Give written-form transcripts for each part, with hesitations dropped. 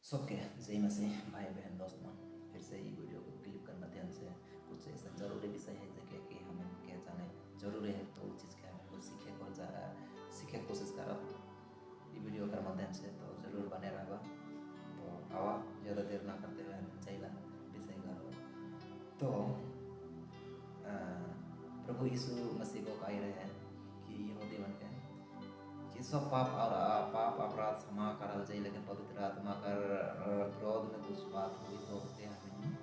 सबके जय मसीह भाई बहन दोस्त मन फिर से ये वीडियो को क्लिप कर माध्यम से कुछ ऐसा जरूरी विषय है जो कि हमें क्या जाने जरूरी है तो उस चीज़ के हमें कुछ सीखे कोशिश करब ये वीडियो कर माध्यम से तो जरूर बने रहेगा। तो आवा ज़्यादा देर ना करते हुए हम चाहिए विषय करो। तो प्रभु यीशु मसीह को कह रहे हैं कि यहूदी बन के कि सब पाप अपराध क्षमा करल जाए, लेकिन पवित्र आत्मा कर विरोध में कुछ बात हुई तो क्या हमें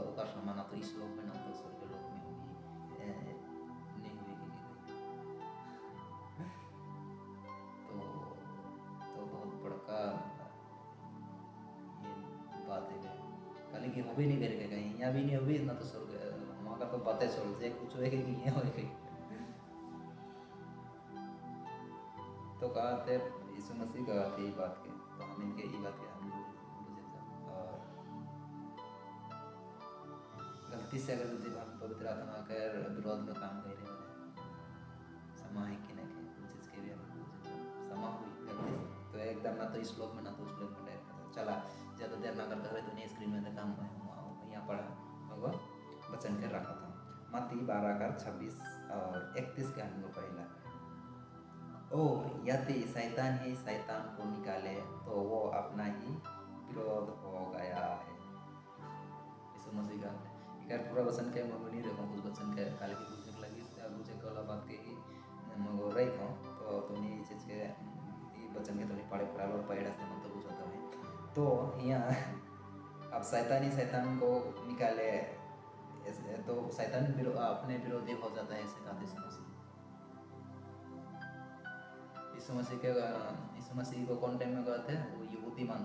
उसका क्षमा ना तो इस लोक में ना तो स्वर्ग लोक में होगी नहीं हुई तो बहुत बड़का ये बात है खाली कि हो भी नहीं करके कहीं यहाँ भी नहीं होगी ना तो स्वर्ग वहाँ का तो पता छोड़ दे कुछ होएगा कि यहाँ होएगा। तो कहते यीशु मसीह कहते ये बात के तो हम इनके ये बात के हम बुझे और गलती से अगर यदि हम पवित्र आत्मा के विरोध में काम कर रहे हैं समा है कि नहीं कुछ चीज़ के भी हम समा हुई गलती से तो एकदम ना तो इस श्लोक में ना तो उस श्लोक में चला ज़्यादा देर ना करते हुए तो नहीं स्क्रीन में देखा हम यहाँ पढ़ा होगा वचन के रखा था मत्ती 12:26 और 31 के हमको पढ़ेला। और यदि शैतान ही शैतान को निकाले तो वो अपना ही विरोध हो गया है। यीशु मसीह का इकर पूरा वचन के मैं नहीं देखो कुछ वचन के काल की पूछने लगी से मुझे कला बात के ही मगो रही हो तो तुमने ये चीज के ये वचन के तुमने पढ़े पढ़ा और पढ़ा से मतलब पूछता है तो यहाँ अब शैतान ही शैतान को निकाले तो शैतान अपने विरोधी हो जाता है ऐसे कहते यीशु मसीह को कौन टाइम में कहते हैं वो यहूदी मन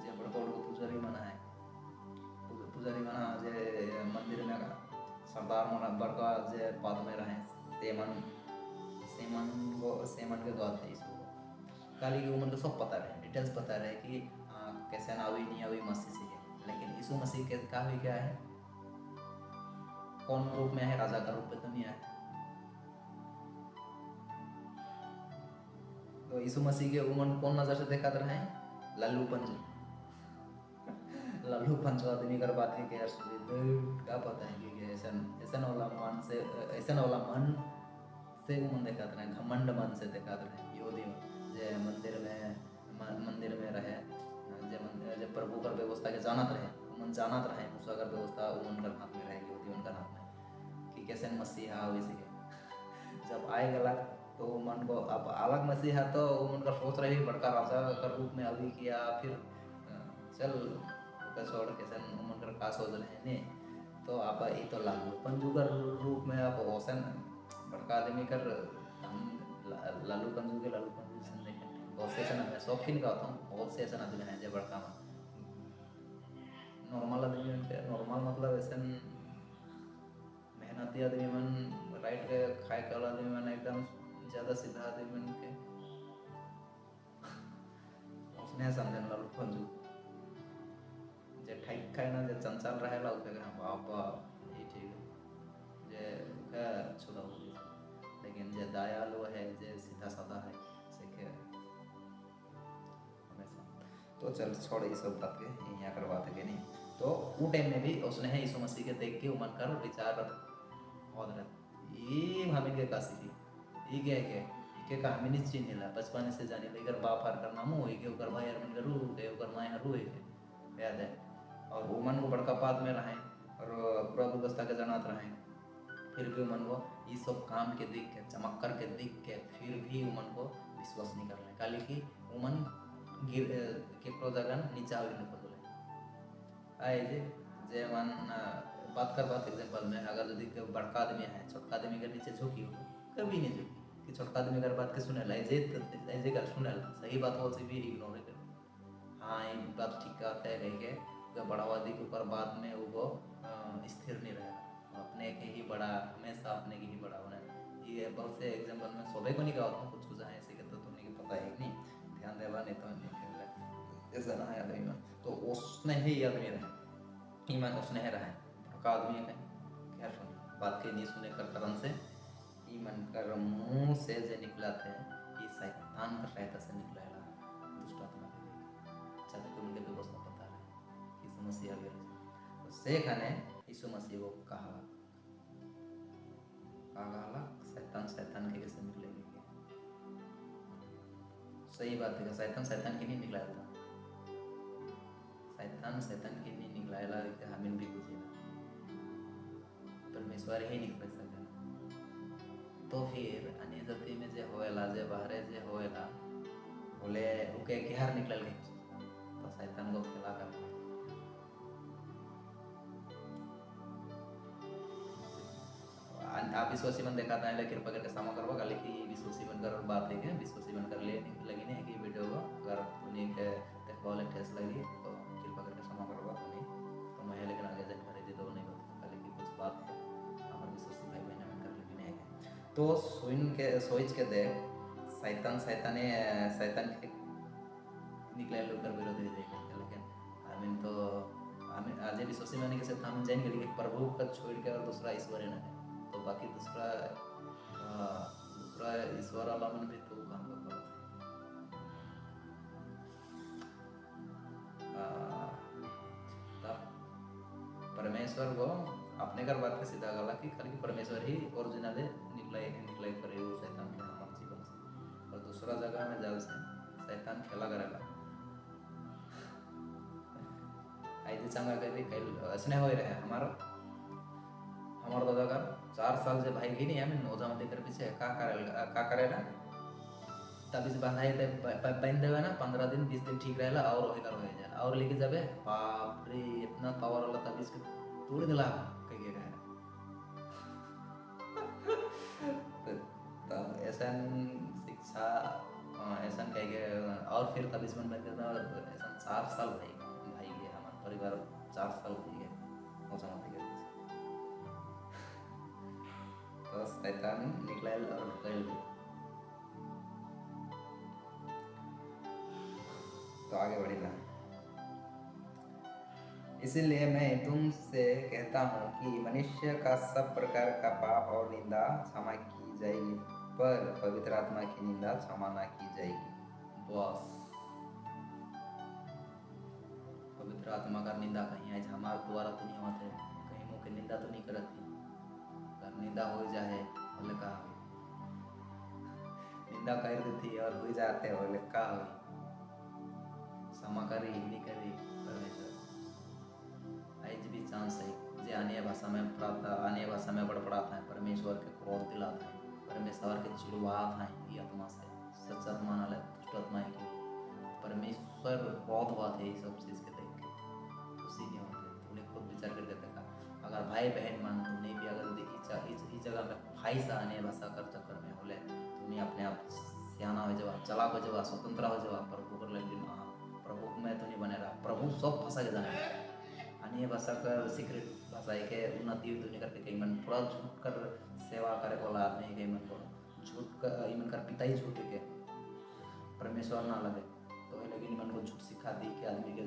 जे बड़को पुजारी मना है पुजारी मना जे मंदिर में सरदार मना बड़का जे पद में रहे सेमन के कहते हैं यीशु काली के उमन को सब पता रहे डिटेल्स पता रहे कि कैसे आवी नहीं आवी मसीह से है। लेकिन यीशु मसीह के का हुई क्या है कौन रूप में है राजा का रूप में तो नहीं है। तो यीशु मसीह के उमन कौन नजर से देखा रहे हैं लल्लू पंच आदमी कर बात है कि यार क्या पता है कि ऐसा वाला मन से उमन देखा रहे घमंड मन से देखा रहे यहूदी जे मंदिर में रहे जे प्रभु कर व्यवस्था के जानत रहे उमन जानत रहे मूसा कर व्यवस्था उमन कर हाथ में रहे यहूदी उनका हाथ में कि कैसे मसीहा वैसे जब आए गला तो मन को अब अलग मसीहा तो मन का सोच रही बड़का राजा का रूप में अभी किया फिर चल छोड़ के मन कर का सोच रहे ने तो आप ये तो लागू पंजू का रूप में आप होसन बड़का आदमी कर लालू पंजू सन देखें बहुत से ऐसा मैं शौकीन का होता हूँ बहुत से ऐसा आदमी है जो बड़का नॉर्मल आदमी नॉर्मल मतलब ऐसा मेहनती आदमी मन राइट के खाए के वाला आदमी मन एकदम ज़्यादा सीधा आदमी मन के उसने समझन लालू पंजू जे ठाइक खाए ना जे चंचल रहे ला उके बाबा ये ठीक है जे का छुड़ा हो लेकिन जे दयालु है जे सीधा साधा है सीखे हमेशा तो चल छोड़ ये सब बात के यहाँ करवाते के नहीं तो वो टाइम में भी उसने है यीशु मसीह के देख के मन कर विचार और ये हमें के का सीखी ये के का हमें नहीं चिन्ह ला बचपन से जाने लेकर बाप हर करना मुँह होई के ऊपर भाई अरमन करू के ऊपर माय हरू है याद है और वो मन को बड़का पाद में रहे और पूरा व्यवस्था के जनात रहे फिर भी मन को ये सब काम के देख के चमक कर के देख के फिर भी मन को विश्वास नहीं कर रहे काली की उमन गिर के प्रोजगन नीचा आगे खोजले आए जे मन बात एग्जांपल में अगर यदि बड़का आदमी है छोटका आदमी के नीचे झुकी हो कभी नहीं झुकी कि छोटका आदमी अगर बात के सुने लाइजे कर सुने सही बात हो भी इग्नोर कर हाँ ये बात ठीक कहते हैं कहीं के बढ़ावादी के ऊपर बाद में वो स्थिर नहीं रहेगा अपने के ही बड़ा हमेशा अपने के ही बड़ा होना ये बहुत से एग्जांपल में सोबे को नहीं कहा था कुछ ऐसे के तो तुम्हें पता है नहीं ध्यान देवा नहीं तो नहीं ऐसा ना है आदमी में तो उसने ही आदमी रहे ईमान उसने ही रहा का आदमी है क्या सुन बात के नहीं सुने कर कारण से ईमान कर मुंह से जो निकला थे ये शैतान का सहायता से निकला दुष्ट आत्मा अच्छा तो उनके मसीहा भी तो से खाने यीशु मसीह को कहा शैतान शैतान के कैसे निकलेगी। सही बात है, शैतान शैतान की नहीं निकला था, शैतान शैतान की नहीं निकलाएला हमें भी कुछ परमेश्वर ही निकल सके। तो फिर अन्य जाति में जे होएला जे बाहरे जे होएला बोले उके किहार निकल गए तो शैतान को खेला कर आप विश्वासी मन देखा था कृपा करके क्षमा करवा गाली की विश्वासी मन कर बात है क्या विश्वासी मन कर ले लगी नहीं कि वीडियो को अगर उन्हीं के देखो वाले ठेस लगी तो कृपा करके क्षमा करवा उन्हीं तो मैं लेकिन आगे जाकर खरीदी तो नहीं बता गाली की कुछ बात हमारे विश्वासी भाई बहन मन कर लगी नहीं है तो सोच के देख शैतान शैतान के निकले लोग विरोधी देखेंगे लेकिन हमें तो हमें आज विश्वासी माने के साथ हम जान गए कि प्रभु का छोड़ के और दूसरा ईश्वर है ना तो बाकी दूसरा ईश्वर वाला मन भी तो काम करो परमेश्वर को अपने कर बात का सीधा गला कि खाली परमेश्वर ही ओरिजिनल निकला करे वो शैतान के हमारे जीवन से और दूसरा जगह में जल से शैतान खेला करेगा आई चंगा कभी कल स्नेह हो रहे हमारा दादा का 4 साल से भाई भी नहीं हमें नौजा मत कर पीछे का करेगा तभी से बंधाई दे बंद देवे ना 15 दिन 20 दिन ठीक रहेला और होएगा रह जाए और लेके जाबे बाप रे इतना पावर वाला तभी इसके तोड़ दिला कहिए तो ऐसा शिक्षा ऐसा कहिए और फिर तभी से मन बन जाता ऐसा 4 साल भाई है हमारा परिवार 4 साल भाई है नौजा मत कर तो शैतान निकला और गए तो आगे बढ़ेगा। इसीलिए मैं तुमसे कहता हूँ कि मनुष्य का सब प्रकार का पाप और निंदा क्षमा की जाएगी पर पवित्र आत्मा की निंदा क्षमा ना की जाएगी। बस पवित्र आत्मा का निंदा कहीं आज हमारे द्वारा तो नहीं होते कहीं मुँह की निंदा तो नहीं करती अगर निंदा हो जाए बोले कहा निंदा कर देती और हो जाते बोले कहा हो क्षमा करी नहीं करी परमेश्वर आज भी चांस है जे अन्य भाषा में बड़बड़ाता है परमेश्वर के क्रोध दिलाता है परमेश्वर के चिड़वाता है ये आत्मा से सच आत्मा ना ले दुष्ट आत्मा है कि परमेश्वर क्रोध हुआ थे सब चीज़ के देख के खुशी नहीं होती तुमने खुद विचार करके देखा अगर भाई बहन मान तुमने भी अगर इस जगह में भाई सा अन्य भाषा कर चक्कर में होले तुम्हें अपने आप सियाना हो जावा चलाक हो जावा स्वतंत्र हो जावा प्रभु कर लगी प्रभु में तो नहीं बने रहा प्रभु सब भाषा के जाने अन्य भाषा कर सीक्रेट भाषा के उन्नति तो नहीं करके कहीं मन थोड़ा झूठ कर सेवा करे बोला आदमी कहीं मन को झूठ कर मन कर पिता ही झूठ के परमेश्वर ना लगे तो लेकिन मन को झूठ सिखा दी कि आदमी के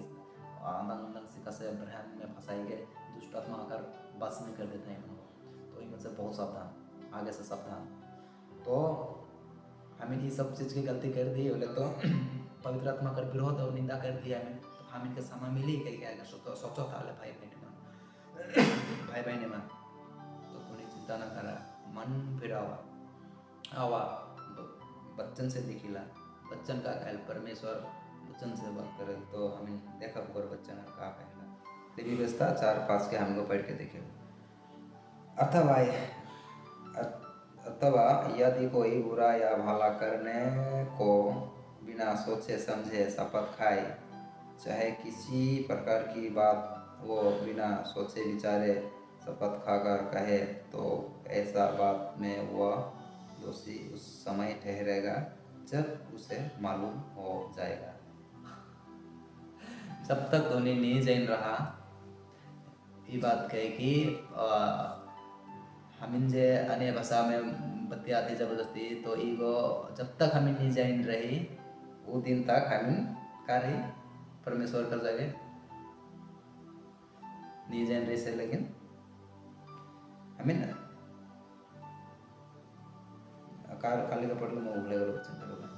आंदन सिखा से ब्रह्म में फंसाई के दुष्ट आत्मा आकर बस में कर देते हैं मन को तो इनसे बहुत सावधान आगे से सावधान तो हमें ये सब चीज़ की गलती कर दी बोले तो पवित्र आत्मा कर विरोध और निंदा कर दिया हमें तो हम इनके समय मिली कहीं क्या सोचो था भाई बहन मन तो कोई चिंता ना करा मन फिर आवा बच्चन से दिखिला बच्चन का कहल परमेश्वर बच्चन से बात करे तो हमें देखा पर बच्चन का कहला देवी व्यवस्था 4-5 के हमको पढ़ के देखे अथवा यदि कोई बुरा या भला करने को बिना सोचे समझे शपथ खाए चाहे किसी प्रकार की बात वो बिना सोचे विचारे शपथ खाकर कहे तो ऐसा बात में वह दोषी उस समय ठहरेगा जब उसे मालूम हो जाएगा। जब तक धोनी नहीं जान रहा ये बात कहे कि हम जे अन्य भाषा में बतियाती जबरदस्ती तो ईगो जब तक हमें नहीं जान रही वो दिन तक हम कार्य परमेश्वर कर जाए नहीं जान रही से लेकिन हमें ना खाली का पढ़ लो मैं उगले वाले बच्चन करोगे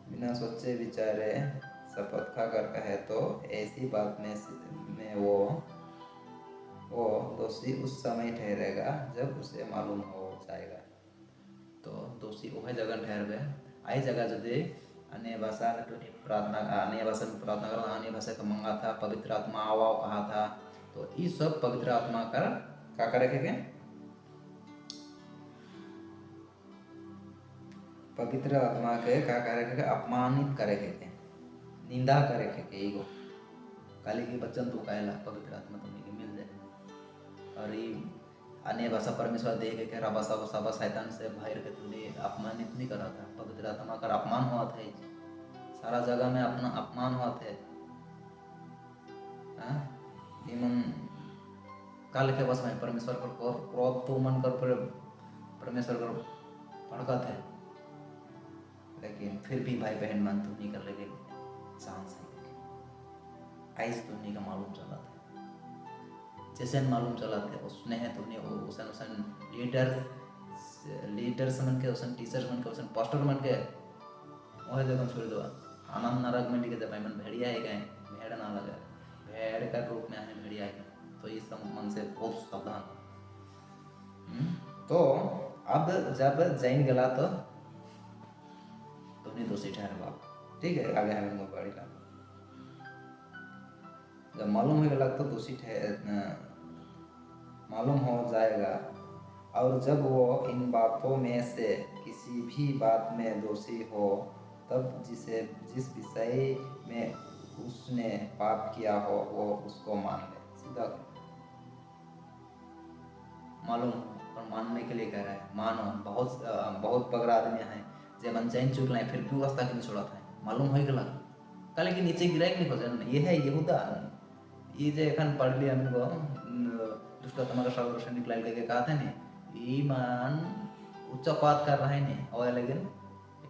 बिना सोचे विचारे शपथ खा कर कहे तो ऐसी बात में वो दोषी उस समय ठहरेगा जब उसे मालूम हो जाएगा। तो दोषी वह जगह ठहरबे आई जगह जदि अन्य भाषा में प्रार्थना करो, अन्य भाषा का मंगा था, पवित्र आत्मा आवाओ कहा था। तो ये सब पवित्र आत्मा कर का करे के पवित्र आत्मा के का करे के अपमानित करे के निंदा करे के एगो काली के बच्चन तो कहला पवित्र आत्मा तुम्हें मिल जाए। और ये अन्य भाषा परमेश्वर दे के रबा सब शैतान से बाहर के तूने अपमानित नहीं करा था। पवित्र आत्मा का अपमान हुआ था, सारा जगह में अपना अपमान हुआ थे। इमन काल के बस में परमेश्वर को क्रोध तो मन कर परमेश्वर को भड़का थे, लेकिन फिर भी भाई बहन मन तो नहीं कर लगे चांस है आइस तो नहीं का मालूम चला था। जैसे मालूम चला थे उसने है तो उसन लीडर्स मन के उसन टीचर्स मन के उसन पास्टर मन के वह जगह छोड़ दो आनंद नरक में निकल जाए मन भेड़िया है गए भेड़ ना लगे भेड़ का रूप में आए भेड़िया है। तो ये सब मन से बहुत सावधान। तो अब जब जैन गला तो नहीं दोषी ठहरवा, ठीक है। आगे हमें मोबाइल ला जब मालूम हो गया तो दोषी मालूम हो जाएगा। और जब वो इन बातों में से किसी भी बात में दोषी हो तब जिस विषय में उसने पाप किया हो वो उसको मान ले। सीधा मालूम और मानने के लिए कह रहा है मानो। बहुत बगड़ा आदमी है जब मन चैन चुक लाए फिर भी वास्ता के नहीं छोड़ा था मालूम हो गया कल के नीचे गिराई नहीं हो जाए। ये है यहूदा ये जो एखन पढ़ लिया हमको दुष्ट आत्मा का सर्वदर्शन निकला के कहा था नहीं ईमान उच्च पात कर रहा है नहीं और लेकिन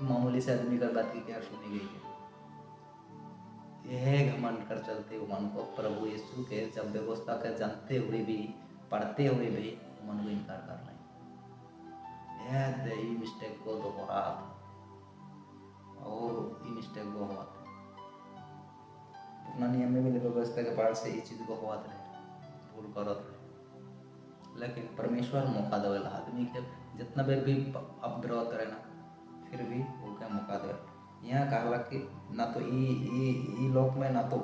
मामूली से आदमी का बात की क्या सुनी गई है। यह घमंड कर चलते मन को प्रभु यीशु के जब व्यवस्था का जानते हुए भी पढ़ते हुए भी मन को इनकार कर रहे हैं। ये मिस्टेक को तो हो रहा था और ये मिस्टेक को हुआ था अपना नियम में भी व्यवस्था के पाठ से ये चीज को हुआ था भूल करत रहे। लेकिन परमेश्वर मौका देवेला आदमी के जितना बेर भी अब विरोध करे ना फिर भी वो क्या मौका दे। यहाँ कहला कि ना तो ई लोक में ना तो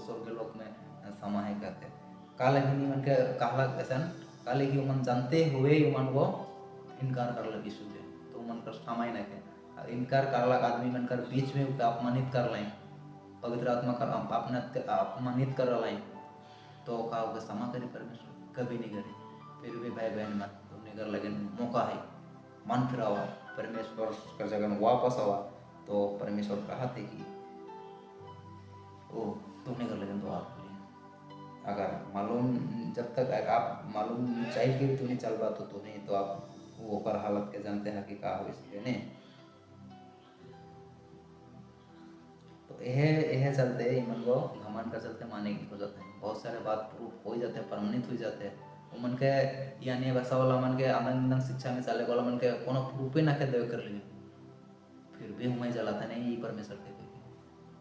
स्वर्ग के लोक में समा है कहते काले ही मन के कहला ऐसा काले की मन जानते हुए मन को इनकार कर लगी सूर्य तो मन कर समय न के इनकार करला आदमी मन कर बीच में अपमानित कर लाइन पवित्र आत्मा कर अपमानित कर लाइन तो का होगा समा करी परमेश्वर कभी नहीं करी। फिर भी भाई बहन मन तुमने कर लगे मौका है मन फिरावा परमेश्वर कर जगह में वापस आवा। तो परमेश्वर कहा थे कि ओ तुमने कर लगे तो आप अगर मालूम जब तक आप मालूम चाहिए कि तू नहीं चल पा तो नहीं तो आप वो पर हालत के जानते हैं कि का हो इसलिए नहीं। तो यह चलते मन को घमंड कर चलते माने की हो जाते हैं बहुत सारे बात प्रूफ हो जाते हैं परमानेंट हो जाते हैं। वो मन के यानी भाषा वाला मन के आनंद शिक्षा में चले वाला मन के कोनो प्रूफ ही ना के देव कर लिए फिर भी हमें चलाता नहीं ये परमेश्वर के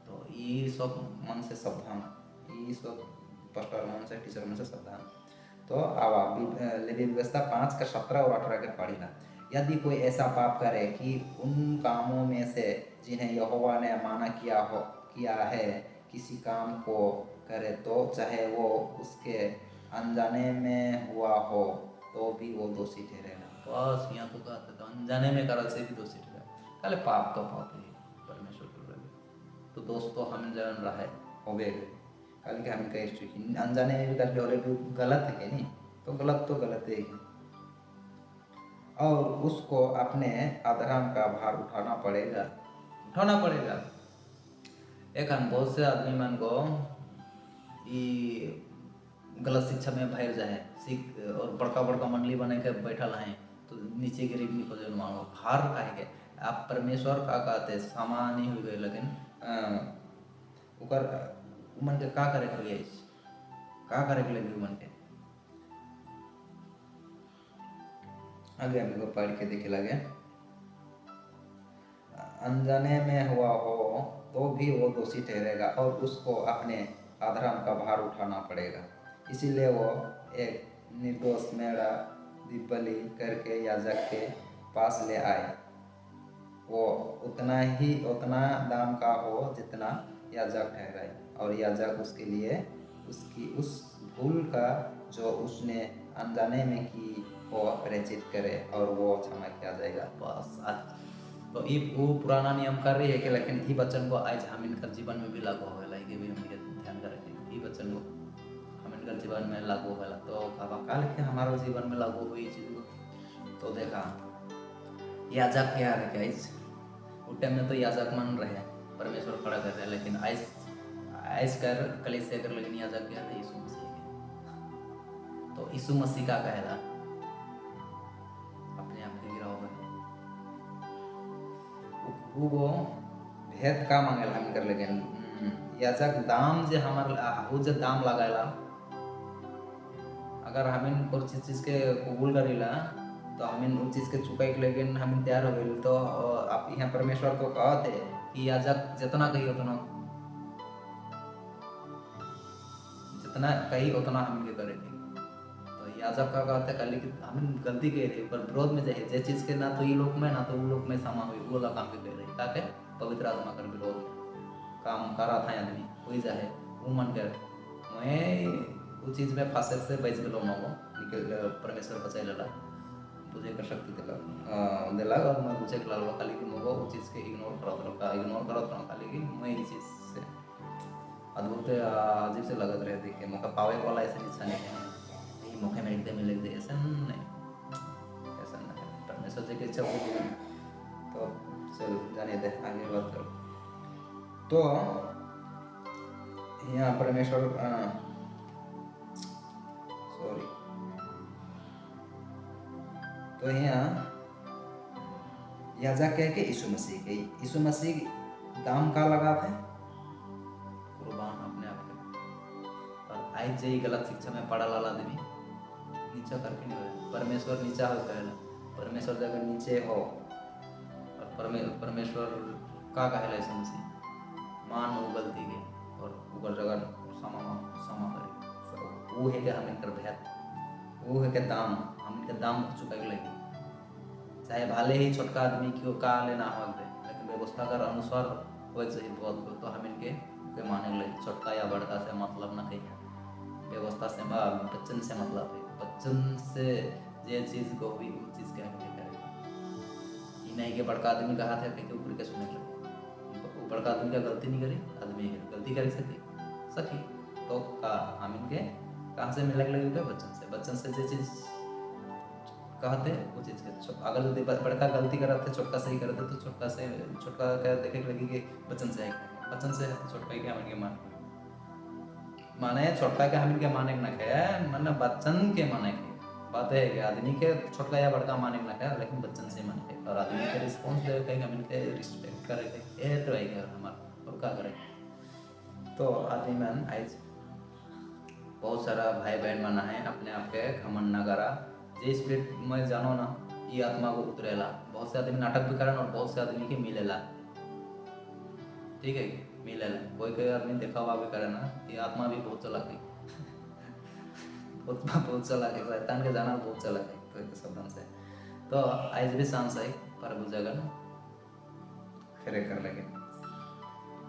तो ये सब मन से सावधान ये सब पास्टर मन से टीचर मन से सावधान। तो अब लेवी व्यवस्था 5 का 17 और 18 के पढ़ी ना यदि कोई ऐसा पाप करे कि उन कामों में से जिन्हें यहोवा ने माना किया है किसी काम को करे तो चाहे वो उसके अनजाने में हुआ हो तो भी वो दोषी ठहरेगा। बस यहाँ तो कहते तो अनजाने में करल से भी दोषी ठहरेगा। कल पाप तो पाप ही परमेश्वर को लगे तो दोस्तों हम जान रहा है हो गए कल के हम कह अनजाने में भी करके हो भी गलत है नहीं तो गलत है और उसको अपने अधर्म का भार उठाना पड़ेगा। एक बहुत से आदमी मन को गलत शिक्षा में भर जाए सीख और बड़का मंडली बने के बैठल है तो नीचे गरीब नहीं खोजे मांगो भार कहे आप परमेश्वर का कहते सामान नहीं हो गए लेकिन उमन के का करे के लगे उमन के आगे हम लोग पढ़ के देखे लगे अनजाने में हुआ हो तो भी वो दोषी ठहरेगा और उसको अपने अधर्म का भार उठाना पड़ेगा। इसीलिए वो एक निर्दोष मेढ़ा बलि करके याजक के पास ले आए। वो उतना दाम का हो जितना याजक ठहराए, और याजक उसके लिए उसकी उस भूल का जो उसने अनजाने में की वो प्रेषित करे और वो क्षमा किया जाएगा। बस आज तो ये वो पुराना नियम कर रही है कि, लेकिन ये वचन को आज हम इनका जीवन में भी लागू होगा, ये भी हम ध्यान करेंगे। ये वचन को हम इनका जीवन में लागू होगा तो काल के हमारे जीवन में लागू हुई चीज तो देखा याजक क्या है क्या इस उस टाइम में तो याजक मान रहे हैं, परमेश्वर खड़ा कर रहे हैं, लेकिन आज कर कलीसिया कर, लेकिन याजक क्या है? यीशु मसीह के। तो यीशु मसीह का कहला अपने आप के गिरा होगा वो भेद का मांगेला हम कर, लेकिन याजक दाम जे हमार वो जे दाम लगाएला, अगर हमें कोई चीज के कबूल करेला तो हमें उस चीज के चुकाई के, लेकिन हम तैयार हो गए तो आप यहाँ परमेश्वर को कहते कि याजक जितना कही उतना हम के करेंगे। तो याजक का कहते कल कि हम गलती कह रहे पर विरोध में जाए जे चीज के ना तो ये लोक में ना तो वो लोक में समा हुई वो काम के कह रही ताकि पवित्र आत्मा कर विरोध में काम करा था आदमी कोई जाए वो मन कर मैं वो चीज में फांसे से बच गलो ना वो निकल परमेश्वर बचाई लला तुझे कर शक्ति दिला और मैं मुझे खिला खाली कि मुझे वो चीज़ के इग्नोर करत रहा खाली कि मैं ये चीज़ से अद्भुत अजीब से लगत रहे थे कि मौका पावे वाला ऐसे इच्छा नहीं है, नहीं मौके में एकदम मिल गए ऐसा नहीं परमेश्वर जी की इच्छा होगी तो चल जाने दे आगे बात करो। तो यहाँ परमेश्वर सॉरी तो यहाँ याजक कह के यीशु मसीह दाम का लगा थे कुर्बान अपने आप के। और आज जे गलत शिक्षा में पड़ा लाला देवी नीचा करके नहीं हो, परमेश्वर नीचा होता है, परमेश्वर जगह नीचे हो और परमेश्वर का कहला यीशु मसीह मान वो गलती के और ऊपर जगह समा करे वो है कि हम इनकर भेद वो है कि दाम हम इनके दाम चुकाए लगे, चाहे भले ही छोटका आदमी क्यों का लेना हो दे, लेकिन व्यवस्था का अनुसार हो चाहिए बहुत तो हम इनके माने लगे। छोटका या बड़का से मतलब ना कही, व्यवस्था से बच्चन से मतलब है, बच्चन से जे चीज को भी वो चीज के हम करेंगे। नहीं कि बड़का आदमी कहा था कि ऊपर के सुने लगे, बड़का आदमी का गलती नहीं करी, आदमी गलती कर सकी तो का हम इनके कहाँ से मिलने लगे? बच्चन से जो चीज कहते वो चीज के अगर जो बड़का गलती करते छोटका सही करते तो छोटका क्या देखे लगी कि बच्चन से छोटका के हम इनके माने छोटका के हम इनके माने ना कहे माने बच्चन के माने के बात है कि आदमी के छोटका या बड़का माने ना कहे, लेकिन बच्चन से माने के और आदमी के रिस्पॉन्स दे कहीं हम इनके रिस्पेक्ट करे तो है हमारा और क्या करे। तो आदमी मन आज बहुत सारा भाई बहन बना है अपने आप के घमंड न करा जे स्पिरिट में जानो ना ये आत्मा को उतरेला। बहुत से आदमी नाटक भी करन और बहुत से आदमी के मिलेला, ठीक है मिलेला कोई आदमी देखा हुआ भी करे ना ये आत्मा भी बहुत चला गई बहुत चला गई शैतान के जाना बहुत चला गई तो शब्दों से तो आज भी सांस है पर बुझेगा खरे कर लगे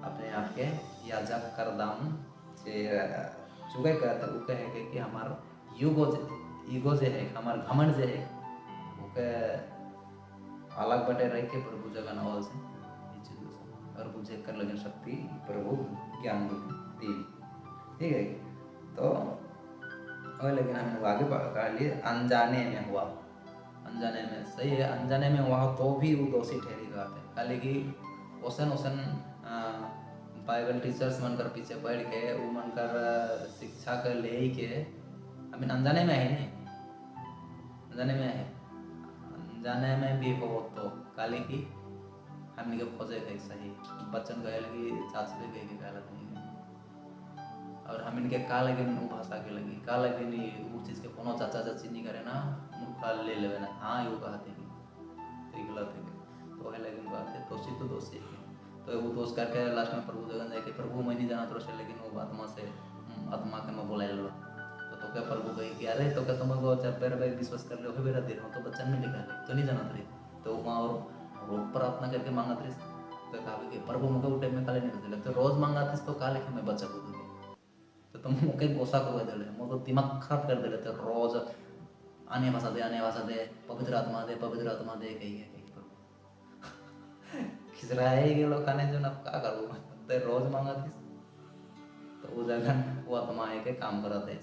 अपने आप के याजक कर दाम से चुके कहते वो कहे कि हमार ईगो जे है हमार घमंड जे है वो अलग बटे रह के प्रभु जगह नवल से ये चीज और बुझे कर लगे शक्ति प्रभु ज्ञान दी, ठीक है। तो और लेकिन हम आगे पढ़ लिए अनजाने में हुआ, अनजाने में सही है, अनजाने में हुआ तो भी वो दोषी ठहरी जाते हैं खाली कि ओसन बाइबल टीचर्स मनकर पीछे पढ़ के वो मनकर शिक्षा कर ले के हमें अनजाने में है नहीं अनजाने में भी हो तो काली की हमने के खोजे गए सही बच्चन गए लगी चाची भी गए कहला नहीं और हम इनके का लगे वो भाषा के लगी का लगे नहीं वो चीज़ के कोनो चाचा चाची नहीं करे ना मुखा ले लेवे ना हाँ यो कहते नहीं तो गलत है तो लगे बात है, दोषी तो दोषी है। तो वो दोष करके लास्ट में प्रभु जगन जाके प्रभु मैं नहीं जाना तो से, लेकिन वो आत्मा से आत्मा के मैं बोला लो तो क्या प्रभु कही कि अरे तो क्या तुम पैर पे विश्वास कर लो बेरा दे रहा हूँ तो बच्चन में लिखा है तो नहीं जाना रही। तो वहाँ और प्रार्थना करके मांगा रही तो कहा कि प्रभु मुझे उठे में काले नहीं बदले तो रोज मांगा तो का लिखे मैं बच्चा को दूंगी। तो तुम मुझे गोसा को बदले मुझे तो दिमाग खराब कर दे तो रोज आने भाषा दे पवित्र आत्मा दे कही है प्रभु खिसरा है ये लोग खाने जो ना क्या करूँ तो रोज मांगा थी तो वो जगह वो आत्मा है के काम करा थे।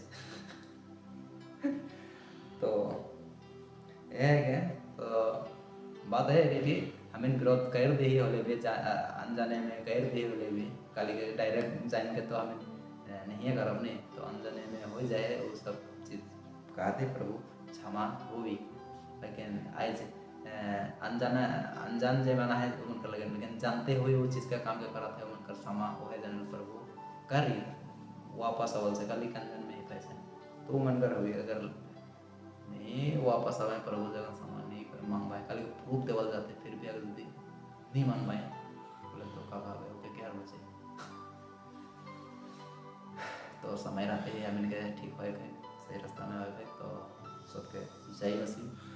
तो यह है क्या तो बात है कि हमें विरोध कर दे होले भी अनजाने में कर दे होले भी काली के डायरेक्ट जान के तो हमें नहीं कर अपने तो अनजाने में हो जाए वो सब चीज़ कहते प्रभु क्षमा हुई। लेकिन आज अनजान जे माना है उनका लगे लेकिन जानते हुए वो चीज़ का काम के करा थे उनका क्षमा हो है जन प्रभु करी वापस अवल से काली कंजन में ही पैसे तो मन कर हुई अगर नहीं वापस आवे प्रभु जगह समान नहीं कर मांग पाए कल प्रूफ देवल जाते फिर भी अगर नहीं मान पाए बोले तो का भाव है ओके क्या बचे तो समय रहते ही हम इनके ठीक हो गए सही रास्ता में आ गए तो सबके जय मसीह।